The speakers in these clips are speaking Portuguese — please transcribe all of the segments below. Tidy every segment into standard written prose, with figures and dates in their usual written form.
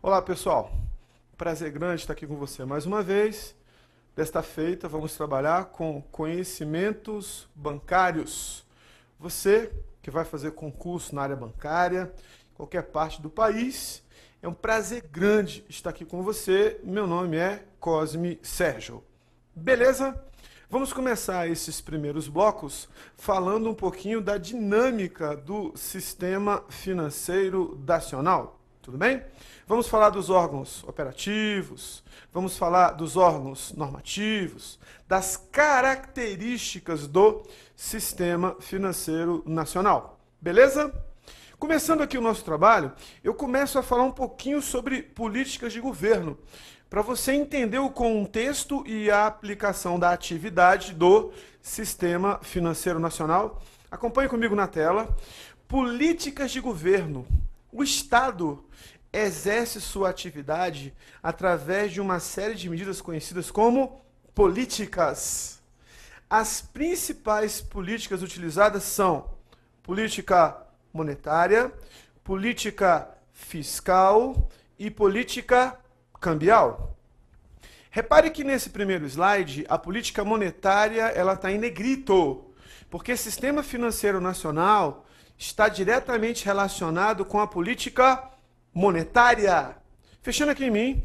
Olá, pessoal. Prazer grande estar aqui com você mais uma vez. Desta feita, vamos trabalhar com conhecimentos bancários. Você que vai fazer concurso na área bancária, em qualquer parte do país, é um prazer grande estar aqui com você. Meu nome é Cosme Sérgio. Beleza? Vamos começar esses primeiros blocos falando um pouquinho da dinâmica do sistema financeiro nacional. Tudo bem? Vamos falar dos órgãos operativos, vamos falar dos órgãos normativos, das características do sistema financeiro nacional. Beleza? Começando aqui o nosso trabalho, eu começo a falar um pouquinho sobre políticas de governo, para você entender o contexto e a aplicação da atividade do sistema financeiro nacional. Acompanhe comigo na tela. Políticas de governo. O Estado exerce sua atividade através de uma série de medidas conhecidas como políticas. As principais políticas utilizadas são política monetária, política fiscal e política cambial. Repare que nesse primeiro slide, a política monetária ela está em negrito, porque o sistema financeiro nacional está diretamente relacionado com a política monetária. Fechando aqui em mim,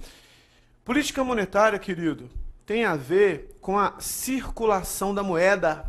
política monetária, querido, tem a ver com a circulação da moeda.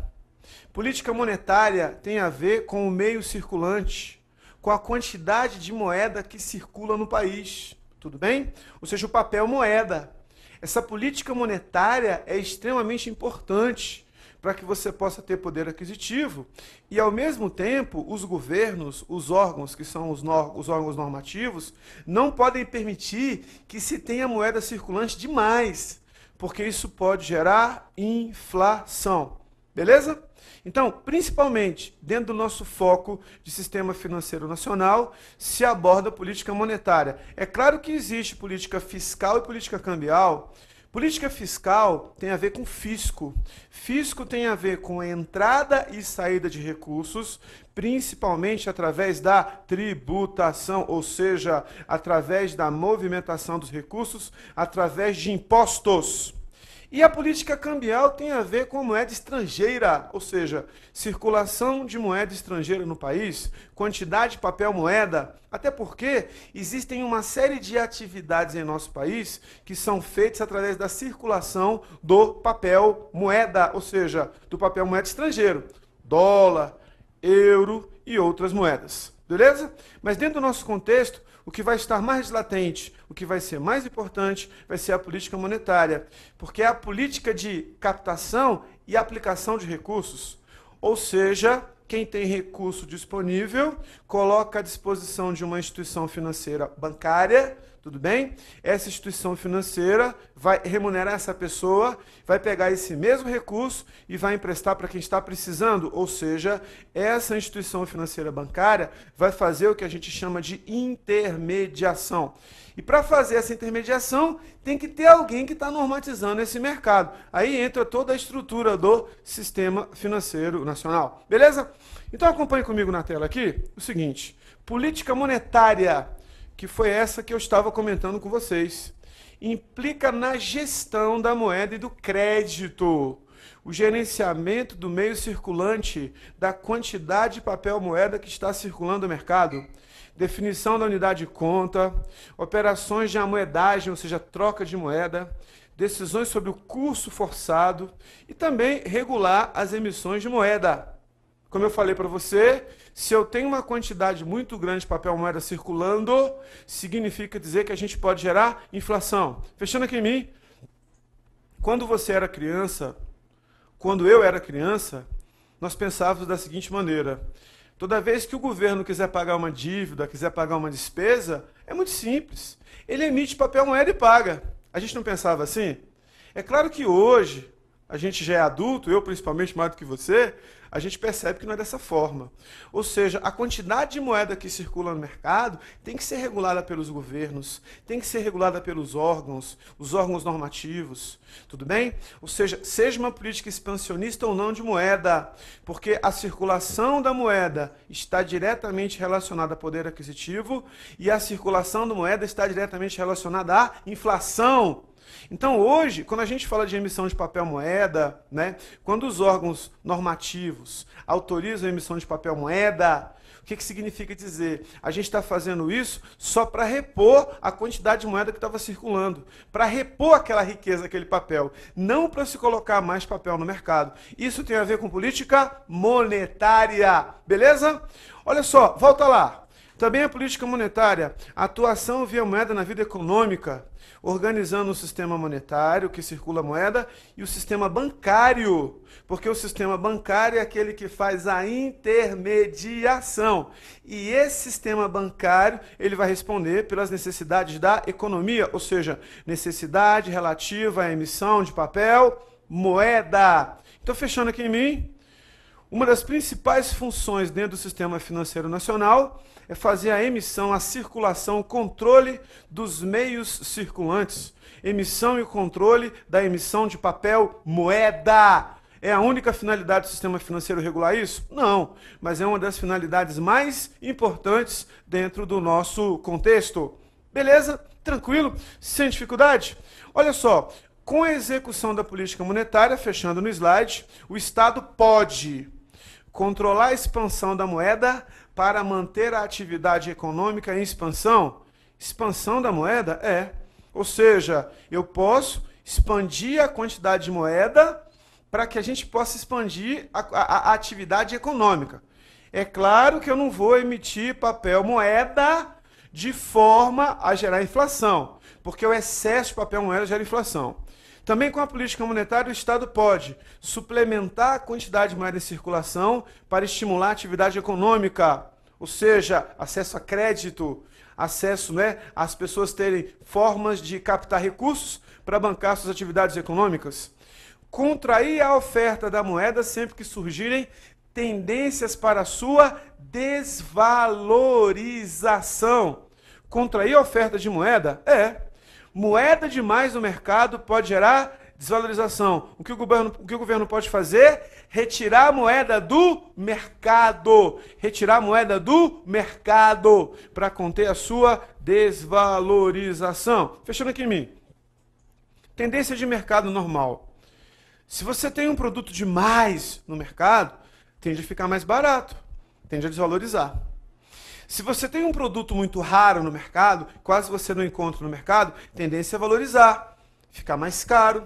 Política monetária tem a ver com o meio circulante, com a quantidade de moeda que circula no país. Tudo bem? Ou seja, o papel moeda. Essa política monetária é extremamente importante para que você possa ter poder aquisitivo e, ao mesmo tempo, os governos, os órgãos, que são os órgãos normativos, não podem permitir que se tenha moeda circulante demais, porque isso pode gerar inflação. Beleza? Então, principalmente, dentro do nosso foco de sistema financeiro nacional, se aborda a política monetária. É claro que existe política fiscal e política cambial. Política fiscal tem a ver com fisco. Fisco tem a ver com a entrada e saída de recursos, principalmente através da tributação, ou seja, através da movimentação dos recursos, através de impostos. E a política cambial tem a ver com a moeda estrangeira, ou seja, circulação de moeda estrangeira no país, quantidade de papel moeda, até porque existem uma série de atividades em nosso país que são feitas através da circulação do papel moeda, ou seja, do papel moeda estrangeiro, dólar, euro e outras moedas. Beleza? Mas dentro do nosso contexto, o que vai estar mais latente, o que vai ser mais importante, vai ser a política monetária, porque é a política de captação e aplicação de recursos. Ou seja, quem tem recurso disponível, coloca à disposição de uma instituição financeira bancária, tudo bem? Essa instituição financeira vai remunerar essa pessoa, vai pegar esse mesmo recurso e vai emprestar para quem está precisando. Ou seja, essa instituição financeira bancária vai fazer o que a gente chama de intermediação. E para fazer essa intermediação, tem que ter alguém que está normatizando esse mercado. Aí entra toda a estrutura do sistema financeiro nacional. Beleza? Então acompanhe comigo na tela aqui o seguinte: política monetária, que foi essa que eu estava comentando com vocês, implica na gestão da moeda e do crédito, o gerenciamento do meio circulante, da quantidade de papel moeda que está circulando no mercado, definição da unidade de conta, operações de amoedagem, ou seja, troca de moeda, decisões sobre o curso forçado e também regular as emissões de moeda. Como eu falei para você, se eu tenho uma quantidade muito grande de papel moeda circulando, significa dizer que a gente pode gerar inflação. Fechando aqui em mim, quando você era criança, quando eu era criança, nós pensávamos da seguinte maneira: toda vez que o governo quiser pagar uma dívida, quiser pagar uma despesa, é muito simples. Ele emite papel moeda e paga. A gente não pensava assim? É claro que hoje, a gente já é adulto, eu principalmente mais do que você, a gente percebe que não é dessa forma. Ou seja, a quantidade de moeda que circula no mercado tem que ser regulada pelos governos, tem que ser regulada pelos órgãos, os órgãos normativos, tudo bem? Ou seja uma política expansionista ou não de moeda, porque a circulação da moeda está diretamente relacionada ao poder aquisitivo e a circulação da moeda está diretamente relacionada à inflação. Então, hoje, quando a gente fala de emissão de papel moeda, né, quando os órgãos normativos autorizam a emissão de papel moeda, o que significa dizer? A gente está fazendo isso só para repor a quantidade de moeda que estava circulando, para repor aquela riqueza, aquele papel, não para se colocar mais papel no mercado. Isso tem a ver com política monetária, beleza? Olha só, volta lá. Também a política monetária, a atuação via moeda na vida econômica, organizando o sistema monetário, que circula a moeda, e o sistema bancário, porque o sistema bancário é aquele que faz a intermediação. E esse sistema bancário, ele vai responder pelas necessidades da economia, ou seja, necessidade relativa à emissão de papel, moeda. Então, fechando aqui em mim, uma das principais funções dentro do sistema financeiro nacional é fazer a emissão, a circulação, o controle dos meios circulantes. Emissão e controle da emissão de papel moeda. É a única finalidade do sistema financeiro regular isso? Não, mas é uma das finalidades mais importantes dentro do nosso contexto. Beleza? Tranquilo? Sem dificuldade? Olha só, com a execução da política monetária, fechando no slide, o Estado pode controlar a expansão da moeda para manter a atividade econômica em expansão. Expansão da moeda? É. Ou seja, eu posso expandir a quantidade de moeda para que a gente possa expandir a atividade econômica. É claro que eu não vou emitir papel moeda de forma a gerar inflação, porque o excesso de papel moeda gera inflação. Também com a política monetária, o Estado pode suplementar a quantidade de moeda em circulação para estimular a atividade econômica, ou seja, acesso a crédito, acesso, né, às pessoas terem formas de captar recursos para bancar suas atividades econômicas. Contrair a oferta da moeda sempre que surgirem tendências para a sua desvalorização. Contrair a oferta de moeda? Moeda demais no mercado pode gerar desvalorização. O que o governo pode fazer? Retirar a moeda do mercado. Retirar a moeda do mercado para conter a sua desvalorização. Fechando aqui em mim. Tendência de mercado normal. Se você tem um produto demais no mercado, tende a ficar mais barato, tende a desvalorizar. Se você tem um produto muito raro no mercado, quase você não encontra no mercado, tendência a valorizar, ficar mais caro.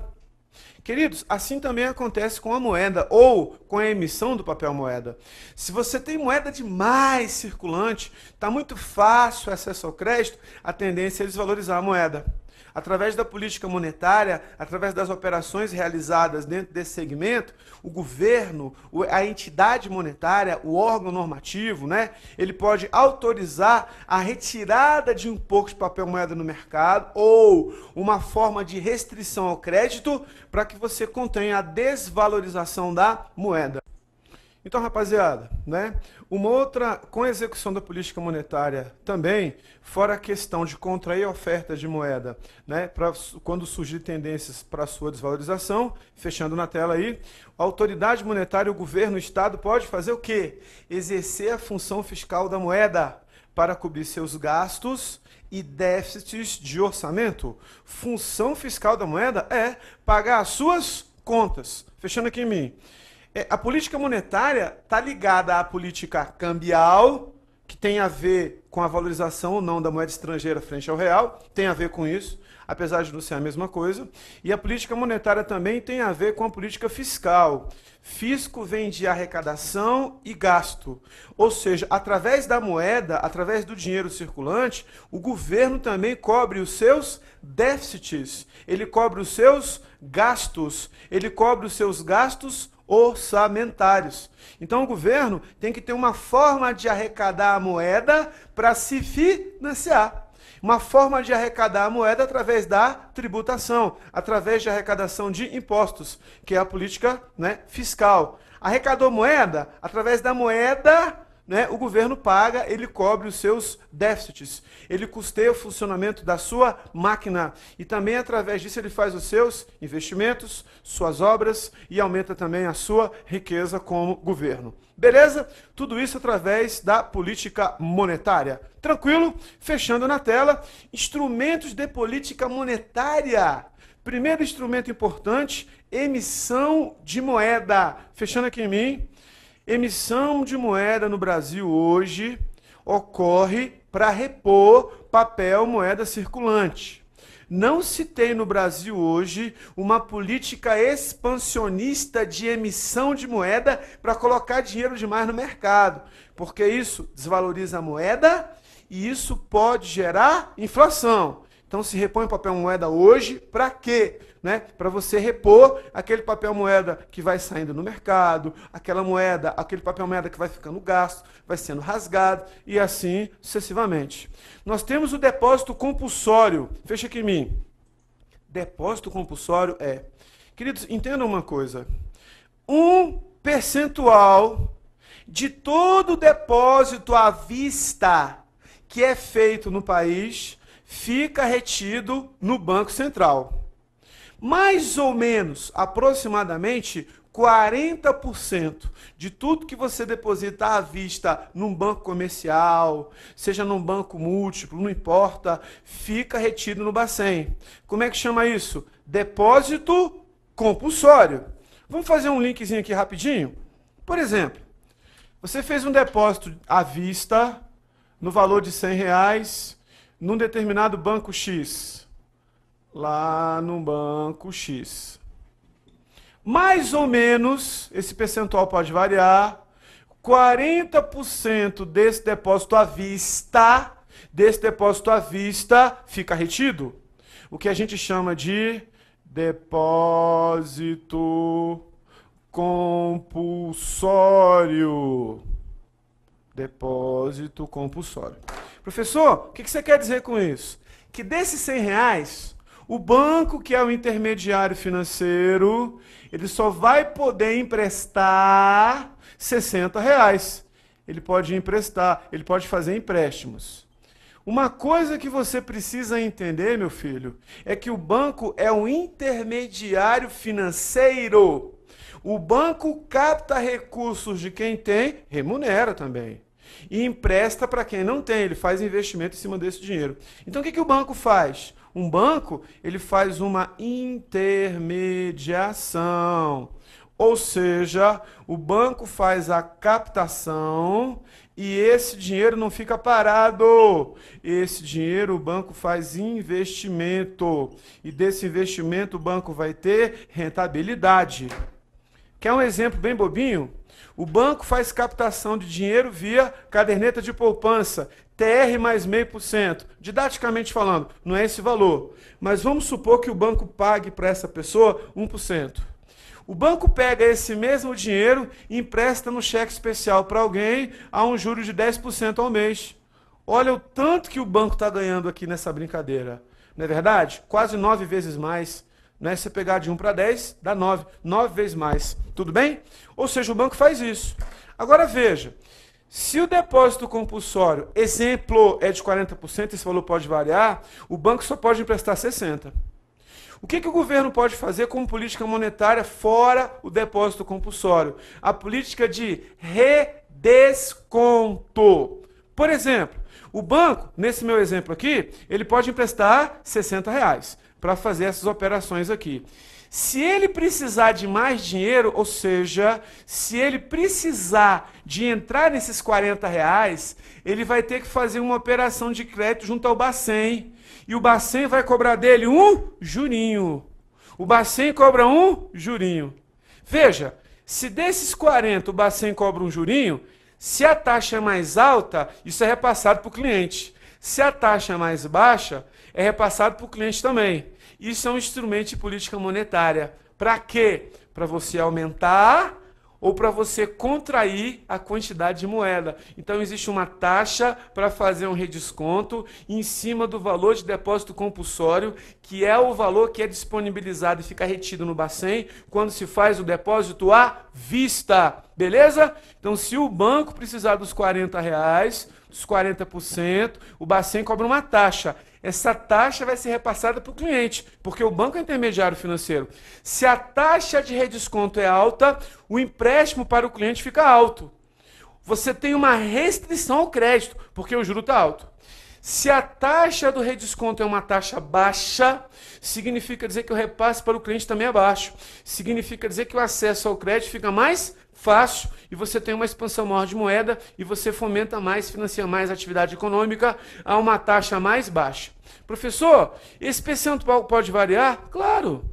Queridos, assim também acontece com a moeda ou com a emissão do papel moeda. Se você tem moeda demais circulante, está muito fácil acesso ao crédito, a tendência é desvalorizar a moeda. Através da política monetária, através das operações realizadas dentro desse segmento, o governo, a entidade monetária, o órgão normativo, né, ele pode autorizar a retirada de um pouco de papel moeda no mercado ou uma forma de restrição ao crédito para que você contenha a desvalorização da moeda. Então, rapaziada, né, uma outra, com a execução da política monetária também, fora a questão de contrair a oferta de moeda, né, quando surgir tendências para a sua desvalorização, fechando na tela aí, a autoridade monetária, o governo, o Estado pode fazer o quê? Exercer a função fiscal da moeda para cobrir seus gastos e déficits de orçamento. Função fiscal da moeda é pagar as suas contas. Fechando aqui em mim. A política monetária está ligada à política cambial, que tem a ver com a valorização ou não da moeda estrangeira frente ao real, tem a ver com isso, apesar de não ser a mesma coisa. E a política monetária também tem a ver com a política fiscal. Fisco vem de arrecadação e gasto. Ou seja, através da moeda, através do dinheiro circulante, o governo também cobre os seus déficits, ele cobre os seus gastos, ele cobre os seus gastos orçamentários. Então o governo tem que ter uma forma de arrecadar a moeda para se financiar. Uma forma de arrecadar a moeda através da tributação, através de arrecadação de impostos, que é a política, né, fiscal. Arrecadou moeda, através da moeda, né, o governo paga, ele cobre os seus déficits, ele custeia o funcionamento da sua máquina e também através disso ele faz os seus investimentos, suas obras e aumenta também a sua riqueza como governo. Beleza? Tudo isso através da política monetária. Tranquilo? Fechando na tela, instrumentos de política monetária. Primeiro instrumento importante, emissão de moeda. Fechando aqui em mim. Emissão de moeda no Brasil hoje ocorre para repor papel moeda circulante. Não se tem no Brasil hoje uma política expansionista de emissão de moeda para colocar dinheiro demais no mercado, porque isso desvaloriza a moeda e isso pode gerar inflação. Então se repõe papel moeda hoje para quê? Né? Para você repor aquele papel moeda que vai saindo no mercado, aquela moeda, aquele papel moeda que vai ficando gasto, vai sendo rasgado e assim sucessivamente. Nós temos o depósito compulsório. Fecha aqui em mim. Depósito compulsório é, queridos, entendam uma coisa. Um percentual de todo o depósito à vista que é feito no país fica retido no Banco Central. Mais ou menos, aproximadamente, 40% de tudo que você deposita à vista num banco comercial, seja num banco múltiplo, não importa, fica retido no Bacen. Como é que chama isso? Depósito compulsório. Vamos fazer um linkzinho aqui rapidinho? Por exemplo, você fez um depósito à vista no valor de R$100 num determinado banco X. Lá no banco X. Mais ou menos, esse percentual pode variar, 40% desse depósito à vista, fica retido. O que a gente chama de depósito compulsório. Depósito compulsório. Professor, o que você quer dizer com isso? Que desses R$100, o banco, que é o intermediário financeiro, ele só vai poder emprestar R$60. Ele pode emprestar, ele pode fazer empréstimos. Uma coisa que você precisa entender, meu filho, é que o banco é um intermediário financeiro. O banco capta recursos de quem tem, remunera também. E empresta para quem não tem, ele faz investimento em cima desse dinheiro. Então o que o banco faz? Um banco, ele faz uma intermediação, ou seja, o banco faz a captação e esse dinheiro não fica parado. Esse dinheiro o banco faz investimento e desse investimento o banco vai ter rentabilidade. Quer um exemplo bem bobinho? O banco faz captação de dinheiro via caderneta de poupança, TR mais 0,5%. Didaticamente falando, não é esse valor. Mas vamos supor que o banco pague para essa pessoa 1%. O banco pega esse mesmo dinheiro e empresta no cheque especial para alguém a um juro de 10% ao mês. Olha o tanto que o banco está ganhando aqui nessa brincadeira. Não é verdade? Quase 9 vezes mais. Não é? Se você pegar de 1 para 10, dá 9. 9 vezes mais. Tudo bem? Ou seja, o banco faz isso. Agora veja, se o depósito compulsório, exemplo, é de 40%, esse valor pode variar, o banco só pode emprestar 60%. O que o governo pode fazer como política monetária fora o depósito compulsório? A política de redesconto. Por exemplo, o banco, nesse meu exemplo aqui, ele pode emprestar R$60 para fazer essas operações aqui. Se ele precisar de mais dinheiro, ou seja, se ele precisar de entrar nesses R$40, ele vai ter que fazer uma operação de crédito junto ao Bacen. E o Bacen vai cobrar dele um jurinho. O Bacen cobra um jurinho. Veja, se desses 40 o Bacen cobra um jurinho, se a taxa é mais alta, isso é repassado para o cliente. Se a taxa é mais baixa, é repassado para o cliente também. Isso é um instrumento de política monetária. Para quê? Para você aumentar ou para você contrair a quantidade de moeda. Então existe uma taxa para fazer um redesconto em cima do valor de depósito compulsório, que é o valor que é disponibilizado e fica retido no Bacen quando se faz o depósito à vista. Beleza? Então se o banco precisar dos R$ 40, dos 40%, o Bacen cobra uma taxa. Essa taxa vai ser repassada para o cliente, porque o banco é intermediário financeiro. Se a taxa de redesconto é alta, o empréstimo para o cliente fica alto. Você tem uma restrição ao crédito, porque o juro está alto. Se a taxa do redesconto é uma taxa baixa, significa dizer que o repasse para o cliente também é baixo. Significa dizer que o acesso ao crédito fica mais fácil e você tem uma expansão maior de moeda e você fomenta mais, financia mais a atividade econômica a uma taxa mais baixa. Professor, esse percentual pode variar? Claro.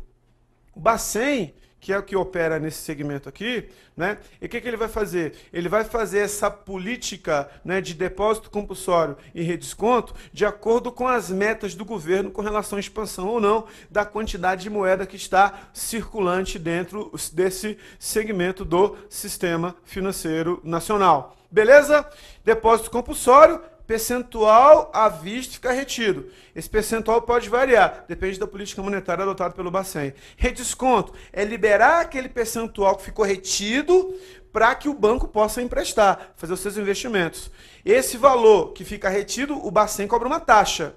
O Bacen, que é o que opera nesse segmento aqui, né? E o que ele vai fazer? Ele vai fazer essa política, né, de depósito compulsório e redesconto de acordo com as metas do governo com relação à expansão ou não da quantidade de moeda que está circulante dentro desse segmento do sistema financeiro nacional. Beleza? Depósito compulsório, percentual à vista fica retido. Esse percentual pode variar, depende da política monetária adotada pelo Bacen. Redesconto é liberar aquele percentual que ficou retido para que o banco possa emprestar, fazer os seus investimentos. Esse valor que fica retido, o Bacen cobra uma taxa.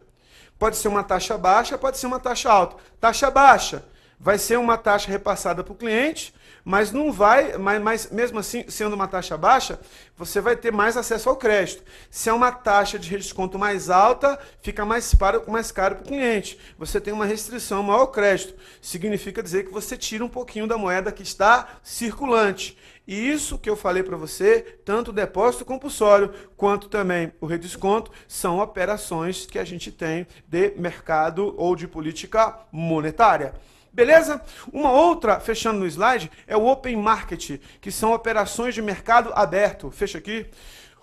Pode ser uma taxa baixa, pode ser uma taxa alta. Taxa baixa vai ser uma taxa repassada para o cliente, mas não vai, mas mesmo assim, sendo uma taxa baixa, você vai ter mais acesso ao crédito. Se é uma taxa de redesconto mais alta, fica mais caro para o cliente. Você tem uma restrição maior ao crédito. Significa dizer que você tira um pouquinho da moeda que está circulante. E isso que eu falei para você, tanto o depósito compulsório quanto também o redesconto, são operações que a gente tem de mercado ou de política monetária. Beleza? Uma outra, fechando no slide, é o Open Market, que são operações de mercado aberto. Fecha aqui.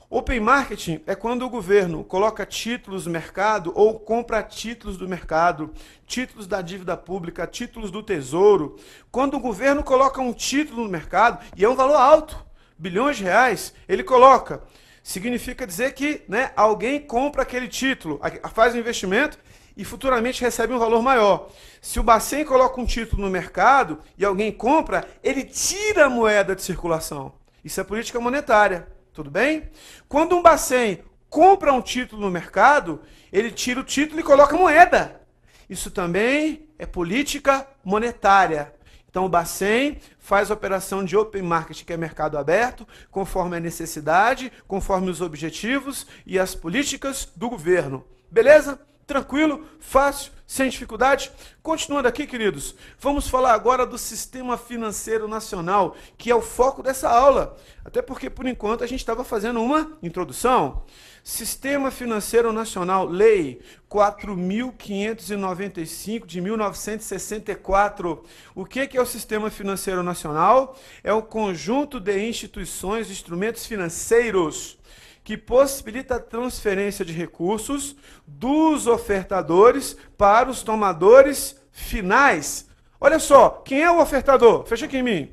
Open Market é quando o governo coloca títulos no mercado ou compra títulos do mercado, títulos da dívida pública, títulos do tesouro. Quando o governo coloca um título no mercado, e é um valor alto, bilhões de reais, ele coloca. Significa dizer que, né, alguém compra aquele título, faz um investimento e futuramente recebe um valor maior. Se o Bacen coloca um título no mercado e alguém compra, ele tira a moeda de circulação. Isso é política monetária, tudo bem? Quando um Bacen compra um título no mercado, ele tira o título e coloca moeda. Isso também é política monetária. Então o Bacen faz a operação de Open Market, que é mercado aberto, conforme a necessidade, conforme os objetivos e as políticas do governo. Beleza? Tranquilo, fácil, sem dificuldade? Continuando aqui, queridos, vamos falar agora do Sistema Financeiro Nacional, que é o foco dessa aula. Até porque, por enquanto, a gente estava fazendo uma introdução. Sistema Financeiro Nacional, Lei 4.595 de 1964. O que é o Sistema Financeiro Nacional? É o conjunto de instituições e instrumentos financeiros que possibilita a transferência de recursos dos ofertadores para os tomadores finais. Olha só, quem é o ofertador? Fecha aqui em mim.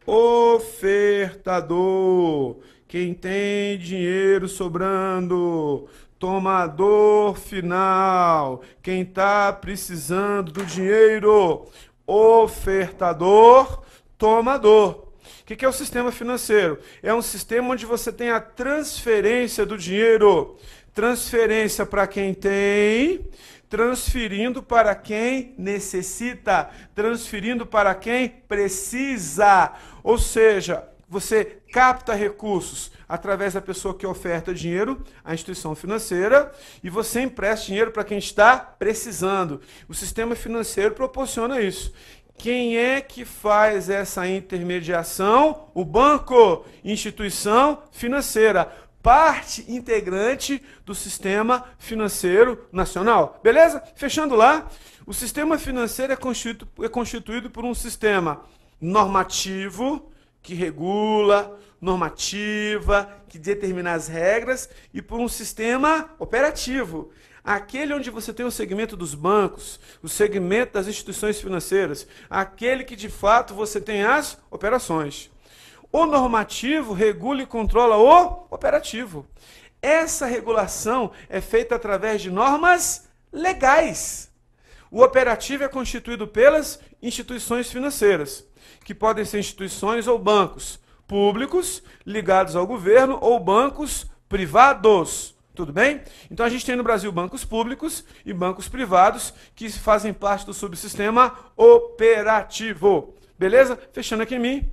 Ofertador, quem tem dinheiro sobrando. Tomador final, quem está precisando do dinheiro. Ofertador, tomador. O que é o sistema financeiro? É um sistema onde você tem a transferência do dinheiro. Transferência para quem tem, transferindo para quem necessita, transferindo para quem precisa. Ou seja, você capta recursos através da pessoa que oferta dinheiro à instituição financeira e você empresta dinheiro para quem está precisando. O sistema financeiro proporciona isso. Quem é que faz essa intermediação? O banco, instituição financeira, parte integrante do sistema financeiro nacional. Beleza? Fechando lá, o sistema financeiro é constituído por um sistema normativo, que regula, normativa, que determina as regras, e por um sistema operativo, aquele onde você tem o segmento dos bancos, o segmento das instituições financeiras, aquele que de fato você tem as operações. O normativo regula e controla o operativo. Essa regulação é feita através de normas legais. O operativo é constituído pelas instituições financeiras, que podem ser instituições ou bancos públicos ligados ao governo ou bancos privados. Tudo bem? Então a gente tem no Brasil bancos públicos e bancos privados que fazem parte do subsistema operativo. Beleza? Fechando aqui em mim.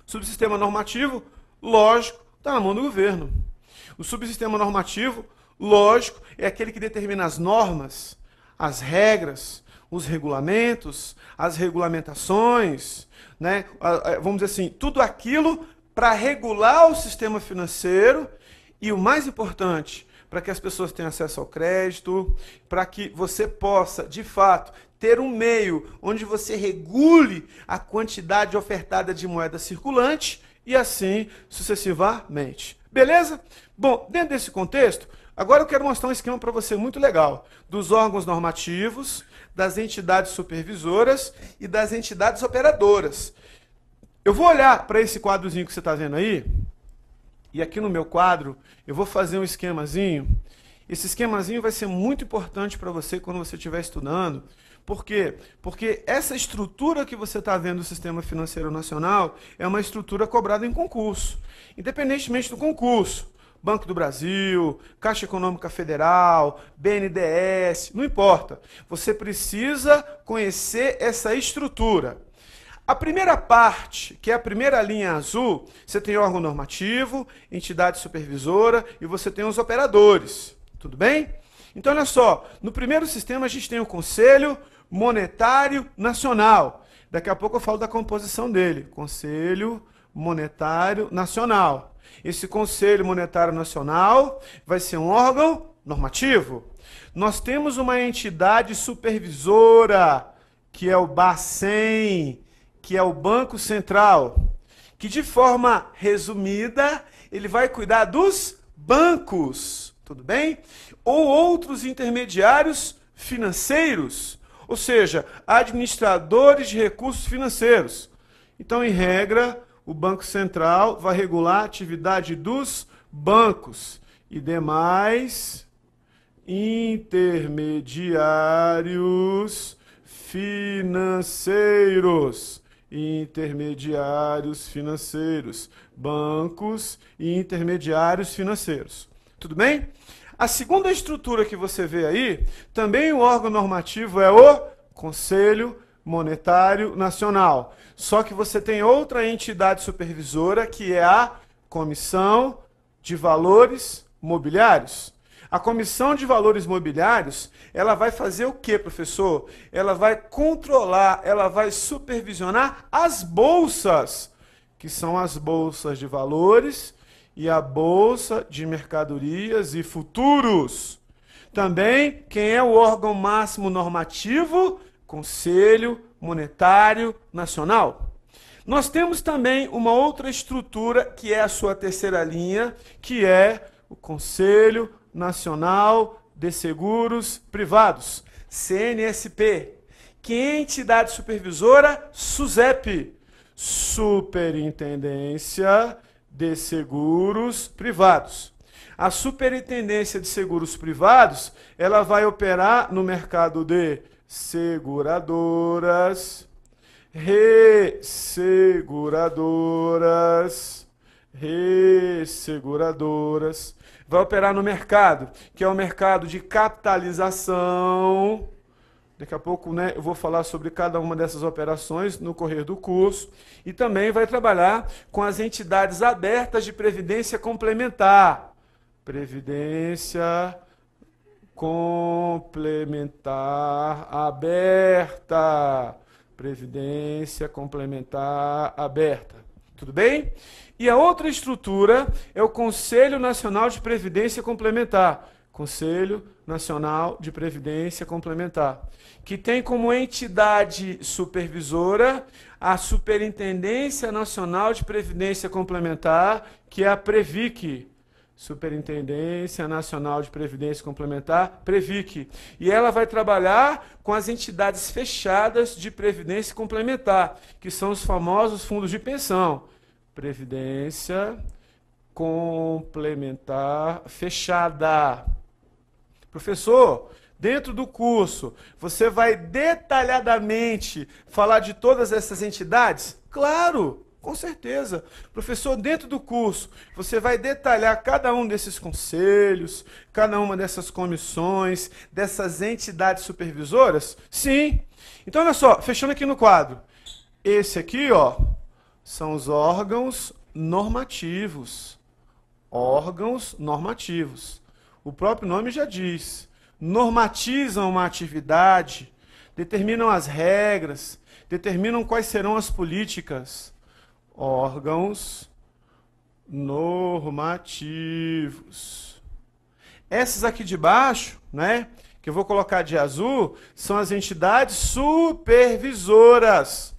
Subsistema normativo, lógico, está na mão do governo. O subsistema normativo, lógico, é aquele que determina as normas, as regras, os regulamentos, as regulamentações, né? Vamos dizer assim, tudo aquilo para regular o sistema financeiro e, o mais importante, para que as pessoas tenham acesso ao crédito, para que você possa, de fato, ter um meio onde você regule a quantidade ofertada de moeda circulante e assim sucessivamente. Beleza? Bom, dentro desse contexto, agora eu quero mostrar um esquema para você muito legal dos órgãos normativos, das entidades supervisoras e das entidades operadoras. Eu vou olhar para esse quadrozinho que você está vendo aí, e aqui no meu quadro eu vou fazer um esquemazinho. Esse esquemazinho vai ser muito importante para você quando você estiver estudando. Por quê? Porque essa estrutura que você está vendo do Sistema Financeiro Nacional é uma estrutura cobrada em concurso. Independentemente do concurso, Banco do Brasil, Caixa Econômica Federal, BNDES, não importa. Você precisa conhecer essa estrutura. A primeira parte, que é a primeira linha azul, você tem órgão normativo, entidade supervisora e você tem os operadores. Tudo bem? Então, olha só, no primeiro sistema a gente tem o Conselho Monetário Nacional. Daqui a pouco eu falo da composição dele. Conselho Monetário Nacional. Esse Conselho Monetário Nacional vai ser um órgão normativo. Nós temos uma entidade supervisora, que é o Bacen, que é o Banco Central, que de forma resumida, ele vai cuidar dos bancos, tudo bem? Ou outros intermediários financeiros, ou seja, administradores de recursos financeiros. Então, em regra, o Banco Central vai regular a atividade dos bancos e demais intermediários financeiros. Intermediários financeiros. Bancos e intermediários financeiros. Tudo bem? A segunda estrutura que você vê aí, também o órgão normativo é o Conselho Monetário Nacional. Só que você tem outra entidade supervisora, que é a Comissão de Valores Mobiliários. A Comissão de Valores Mobiliários, ela vai fazer o quê, professor? Ela vai controlar, ela vai supervisionar as bolsas, que são as bolsas de valores e a bolsa de mercadorias e futuros. Também, quem é o órgão máximo normativo? Conselho Monetário Nacional. Nós temos também uma outra estrutura, que é a sua terceira linha, que é o Conselho Nacional de Seguros Privados, CNSP. Que é a entidade supervisora? SUSEP, Superintendência de Seguros Privados. A Superintendência de Seguros Privados, ela vai operar no mercado de seguradoras, resseguradoras, vai operar no mercado, que é o mercado de capitalização. Daqui a pouco, né, eu vou falar sobre cada uma dessas operações no correr do curso. E também vai trabalhar com as entidades abertas de previdência complementar. Previdência complementar aberta. Previdência complementar aberta. Tudo bem? E a outra estrutura é o Conselho Nacional de Previdência Complementar. Conselho Nacional de Previdência Complementar, que tem como entidade supervisora a Superintendência Nacional de Previdência Complementar, que é a Previc. Superintendência Nacional de Previdência Complementar, Previc. E ela vai trabalhar com as entidades fechadas de previdência complementar, que são os famosos fundos de pensão. Previdência complementar fechada. Professor, dentro do curso, você vai detalhadamente falar de todas essas entidades? Claro, com certeza. Professor, dentro do curso, você vai detalhar cada um desses conselhos, cada uma dessas comissões, dessas entidades supervisoras? Sim. Então, olha só, fechando aqui no quadro. Esse aqui, ó, são os órgãos normativos. Órgãos normativos. O próprio nome já diz. Normatizam uma atividade, determinam as regras, determinam quais serão as políticas. Órgãos normativos. Essas aqui de baixo, né, que eu vou colocar de azul, são as entidades supervisoras.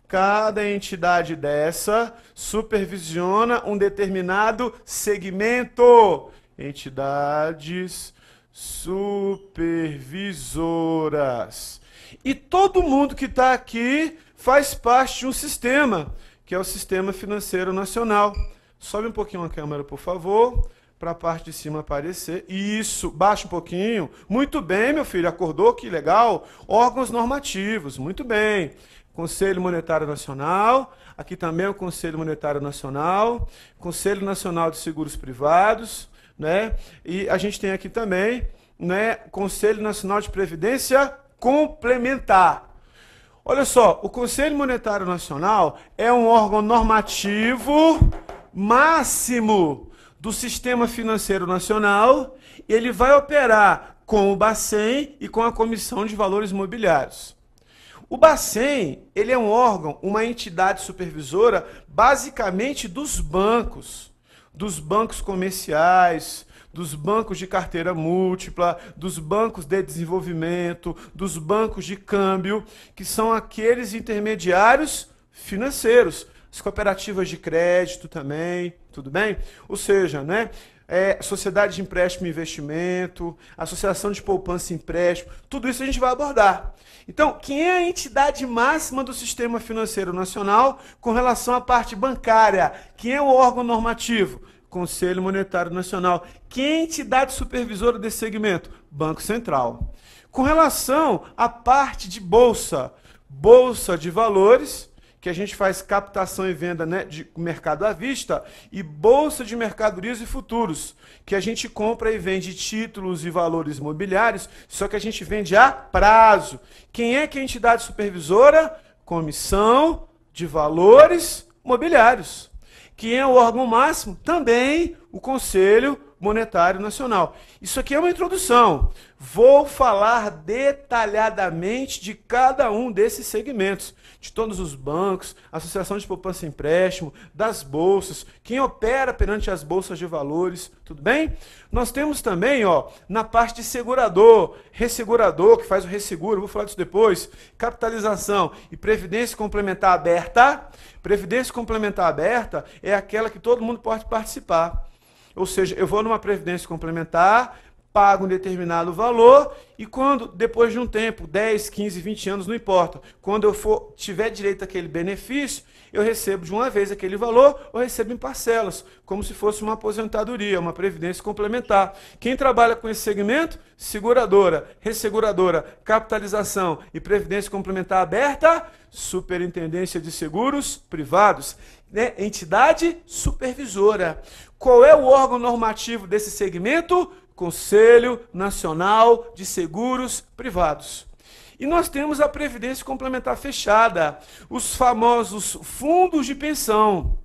Cada entidade dessa supervisiona um determinado segmento. Entidades supervisoras. E todo mundo que está aqui faz parte de um sistema, que é o Sistema Financeiro Nacional. Sobe um pouquinho a câmera, por favor, para a parte de cima aparecer. Isso, baixa um pouquinho. Muito bem, meu filho, acordou? Que legal. Órgãos normativos, muito bem. Conselho Monetário Nacional, aqui também é o Conselho Monetário Nacional, Conselho Nacional de Seguros Privados, né? E a gente tem aqui também, né, Conselho Nacional de Previdência Complementar. Olha só, o Conselho Monetário Nacional é um órgão normativo máximo do Sistema Financeiro Nacional e ele vai operar com o Bacen e com a Comissão de Valores Mobiliários. O Bacen, ele é um órgão, uma entidade supervisora, basicamente dos bancos comerciais, dos bancos de carteira múltipla, dos bancos de desenvolvimento, dos bancos de câmbio, que são aqueles intermediários financeiros, as cooperativas de crédito também, tudo bem? Ou seja, né? Sociedade de empréstimo e investimento, associação de poupança e empréstimo, tudo isso a gente vai abordar. Então, quem é a entidade máxima do Sistema Financeiro Nacional com relação à parte bancária? Quem é o órgão normativo? Conselho Monetário Nacional. Quem é a entidade supervisora desse segmento? Banco Central. Com relação à parte de bolsa, bolsa de valores, que a gente faz captação e venda, né, de mercado à vista, e bolsa de mercadorias e futuros, que a gente compra e vende títulos e valores mobiliários, só que a gente vende a prazo. Quem é que é a entidade supervisora? Comissão de Valores Mobiliários. Quem é o órgão máximo? Também o Conselho Monetário Nacional. Isso aqui é uma introdução. Vou falar detalhadamente de cada um desses segmentos, de todos os bancos, associação de poupança e empréstimo, das bolsas, quem opera perante as bolsas de valores, tudo bem? Nós temos também, ó, na parte de segurador, ressegurador, que faz o resseguro, vou falar disso depois, capitalização e previdência complementar aberta. Previdência complementar aberta é aquela que todo mundo pode participar. Ou seja, eu vou numa previdência complementar, pago um determinado valor e quando, depois de um tempo, 10, 15, 20 anos, não importa, quando eu tiver direito àquele benefício, eu recebo de uma vez aquele valor ou recebo em parcelas, como se fosse uma aposentadoria, uma previdência complementar. Quem trabalha com esse segmento? Seguradora, resseguradora, capitalização e previdência complementar aberta, Superintendência de Seguros Privados, né? Entidade supervisora. Qual é o órgão normativo desse segmento? Conselho Nacional de Seguros Privados. E nós temos a Previdência Complementar Fechada, os famosos fundos de pensão.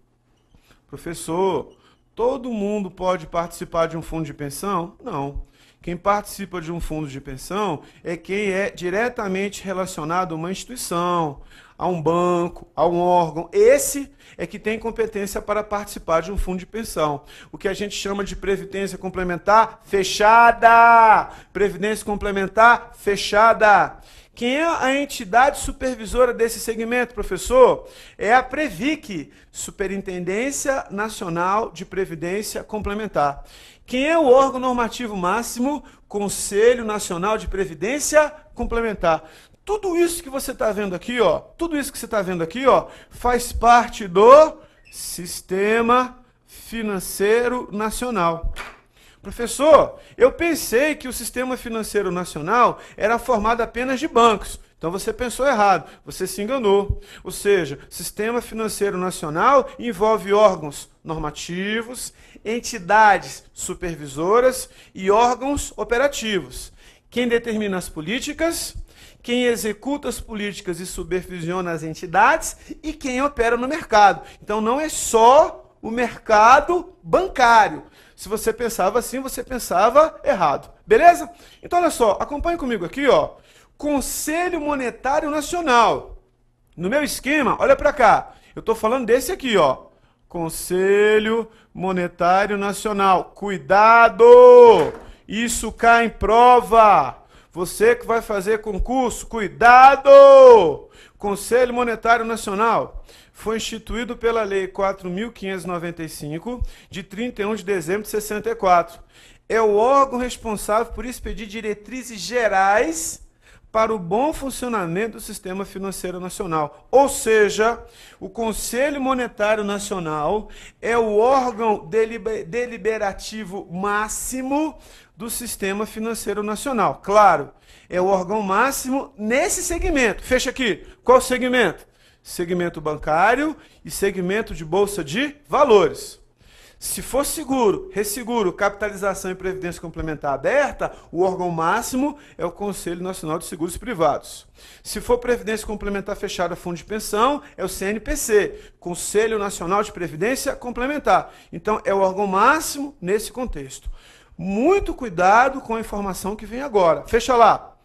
Professor, todo mundo pode participar de um fundo de pensão? Não. Quem participa de um fundo de pensão é quem é diretamente relacionado a uma instituição, a um banco, a um órgão. Esse é que tem competência para participar de um fundo de pensão. O que a gente chama de previdência complementar fechada. Previdência complementar fechada. Quem é a entidade supervisora desse segmento, professor? É a Previc, Superintendência Nacional de Previdência Complementar. Quem é o órgão normativo máximo? Conselho Nacional de Previdência Complementar. Tudo isso que você está vendo aqui, ó, tudo isso que você está vendo aqui, ó, faz parte do Sistema Financeiro Nacional. Professor, eu pensei que o Sistema Financeiro Nacional era formado apenas de bancos. Então você pensou errado, você se enganou. Ou seja, Sistema Financeiro Nacional envolve órgãos normativos, entidades supervisoras e órgãos operativos. Quem determina as políticas, quem executa as políticas e supervisiona as entidades e quem opera no mercado. Então não é só o mercado bancário. Se você pensava assim, você pensava errado. Beleza? Então olha só, acompanhe comigo aqui, ó. Conselho Monetário Nacional. No meu esquema, olha para cá. Eu estou falando desse aqui, ó. Conselho Monetário Nacional. Cuidado! Isso cai em prova. Você que vai fazer concurso, cuidado! Conselho Monetário Nacional foi instituído pela Lei 4.595, de 31 de dezembro de 64. É o órgão responsável por expedir diretrizes gerais para o bom funcionamento do Sistema Financeiro Nacional. Ou seja, o Conselho Monetário Nacional é o órgão deliberativo máximo do Sistema Financeiro Nacional. Claro, é o órgão máximo nesse segmento. Fecha aqui. Qual segmento? Segmento bancário e segmento de bolsa de valores. Se for seguro, resseguro, capitalização e previdência complementar aberta, o órgão máximo é o Conselho Nacional de Seguros Privados. Se for previdência complementar fechada, fundo de pensão, é o CNPC, Conselho Nacional de Previdência Complementar. Então, é o órgão máximo nesse contexto. Muito cuidado com a informação que vem agora. Fecha lá.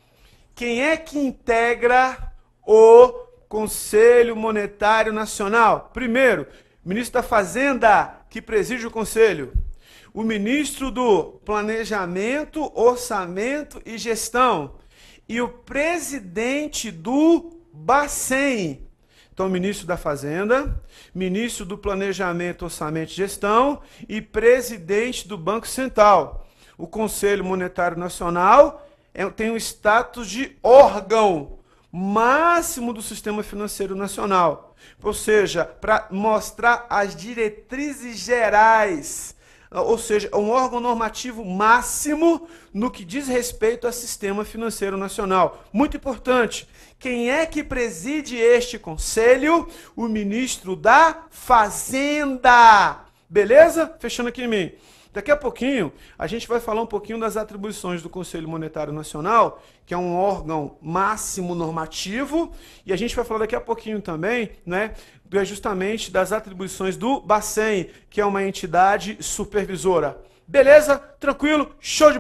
Quem é que integra o Conselho Monetário Nacional? Primeiro, ministro da Fazenda, que preside o Conselho. O ministro do Planejamento, Orçamento e Gestão. E o presidente do Bacen. Então, ministro da Fazenda, ministro do Planejamento, Orçamento e Gestão e presidente do Banco Central. O Conselho Monetário Nacional tem o status de órgão máximo do Sistema Financeiro Nacional. Ou seja, para mostrar as diretrizes gerais, ou seja, um órgão normativo máximo no que diz respeito ao Sistema Financeiro Nacional. Muito importante, quem é que preside este conselho? O ministro da Fazenda. Beleza? Fechando aqui em mim. Daqui a pouquinho, a gente vai falar um pouquinho das atribuições do Conselho Monetário Nacional, que é um órgão máximo normativo, e a gente vai falar daqui a pouquinho também, né, justamente das atribuições do Bacen, que é uma entidade supervisora. Beleza? Tranquilo? Show de...